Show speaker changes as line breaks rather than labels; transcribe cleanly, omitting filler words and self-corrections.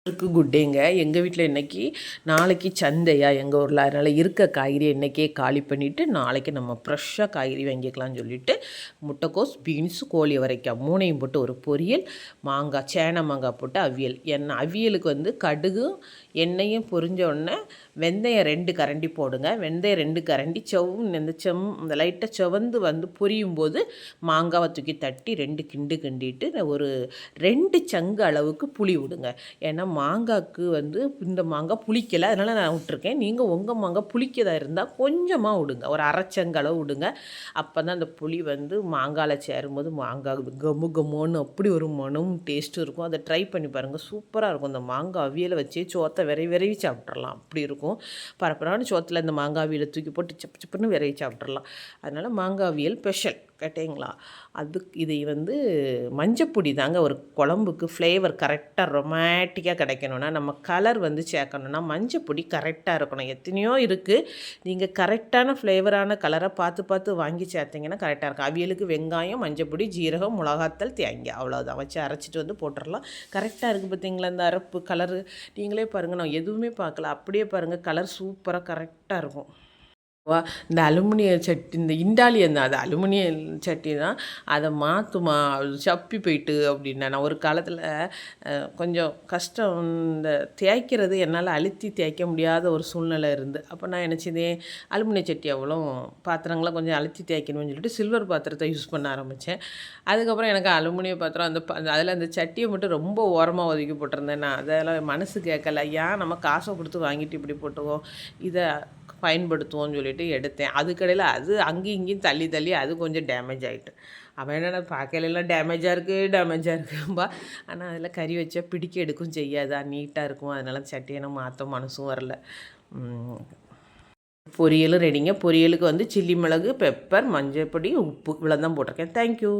Good டேங்க. எங்கள் வீட்டில் இன்றைக்கி நாளைக்கு சந்தையா எங்கள் ஊரில், அதனால் இருக்க காய்கறி இன்றைக்கே காலி பண்ணிவிட்டு நாளைக்கு நம்ம ஃப்ரெஷ்ஷாக காய்கறி வாங்கிக்கலாம்னு சொல்லிவிட்டு முட்டைக்கோஸ், பீன்ஸு, கோழி அவரைக்காய் மூணையும் போட்டு ஒரு பொரியல், மாங்காய் சேனை மாங்காய் போட்டு அவியல். அவியலுக்கு வந்து கடுகும் எண்ணெயும் பொரிஞ்ச உடனே வெந்தயம் 2 கரண்டி போடுங்க. வெந்தயம் 2 கரண்டி இந்த லைட்டாக செவந்து வந்து பொரியும் போது மாங்காவை தூக்கி தட்டி 2 கிண்டிட்டு ஒரு 2 சங்கு அளவுக்கு புளி விடுங்க. ஏன்னா மாங்காய்க்கு வந்து இந்த மாங்காய் புளிக்கலை, அதனால் நான் விட்டுருக்கேன். நீங்கள் உங்கள் மாங்காய் புளிக்கதா இருந்தால் கொஞ்சமாக விடுங்க, ஒரு அரைச்சங்களவு விடுங்க. அப்போ தான் அந்த புளி வந்து மாங்காயில் சேரும்போது மாங்காய் கம்மோன்னு அப்படி ஒரு மனம் டேஸ்ட்டும் இருக்கும். அதை ட்ரை பண்ணி பாருங்கள், சூப்பராக இருக்கும். இந்த மாங்காய் அவியலை வச்சு சோத்தை விரைவி சாப்பிட்றலாம், அப்படி இருக்கும். பரப்பரான சோத்தில் இந்த மாங்காய் அவியலை தூக்கி போட்டு சப்புன்னு விரைவி சாப்பிட்றலாம். அதனால் மாங்காய் அவியல் ஸ்பெஷல் கேட்டிங்களா. இதை வந்து மஞ்சப்பொடி தாங்க ஒரு குழம்புக்கு ஃப்ளேவர் கரெக்டாக ரொமாட்டிக்காக கிடைக்கணும்னா, நம்ம கலர் வந்து சேர்க்கணுன்னா மஞ்சப்பொடி கரெக்டாக இருக்கணும். எத்தனையோ இருக்குது, நீங்கள் கரெக்டான ஃப்ளேவரான கலரை பார்த்து வாங்கி சேர்த்திங்கன்னா கரெக்டாக இருக்கும். அவியலுக்கு வெங்காயம், மஞ்சப்பொடி, ஜீரகம், மிளகாத்தல், தேங்காய் அவ்வளோதான் வச்சு அரைச்சிட்டு வந்து போட்டுடலாம். கரெக்டாக இருக்குது பார்த்தீங்களா இந்த அரப்பு கலரு. நீங்களே பாருங்கள், நான் எதுவுமே பார்க்கல, அப்படியே பாருங்கள், கலர் சூப்பராக கரெக்டாக இருக்கும். இந்த அலுமினிய சட்டி, இந்த இண்டாலியம் தான், அது அலுமினிய சட்டி தான், அதை மாற்றுமா சப்பி போயிட்டு அப்படின்னா. நான் ஒரு காலத்தில் கொஞ்சம் கஷ்டம், இந்த தேய்க்கிறது என்னால் அழுத்தி தேய்க்க முடியாத ஒரு சூழ்நிலை இருந்து, அப்போ நான் என்ன செய்தேன், அலுமினிய சட்டி அவ்வளோ பாத்திரங்களை கொஞ்சம் அழுத்தி தேய்க்கணும்னு சொல்லிட்டு சில்வர் பாத்திரத்தை யூஸ் பண்ண ஆரம்பித்தேன். அதுக்கப்புறம் எனக்கு அலுமினிய பாத்திரம் அதில் அந்த சட்டியை மட்டும் ரொம்ப ஓரமாக ஒதுக்கி போட்டிருந்தேன். நான் அதெல்லாம் மனசு கேட்கல, ஏன் நம்ம காசை கொடுத்து வாங்கிட்டு இப்படி போட்டுவோம், இதை பயன்படுத்துவோம்னு சொல்லிட்டு எடுத்தேன். அதுக்கடையில் அது அங்கேயும் இங்கேயும் தள்ளி அது கொஞ்சம் டேமேஜ் ஆகிட்டு. அவன் என்னென்ன பார்க்கலாம் டேமேஜாக இருக்கும்பா, ஆனால் அதில் கறி வச்சா பிடிக்க எடுக்கும் செய்யாதா, நீட்டாக இருக்கும். அதனால் சட்டியை நம்ம மாற்ற மனசும் வரல. பொரியலும் ரெடிங்க. பொரியலுக்கு வந்து சில்லி மிளகு, பெப்பர், மஞ்சள் பொடி, உப்பு இவ்வளோ தான் போட்டிருக்கேன். தேங்க்யூ.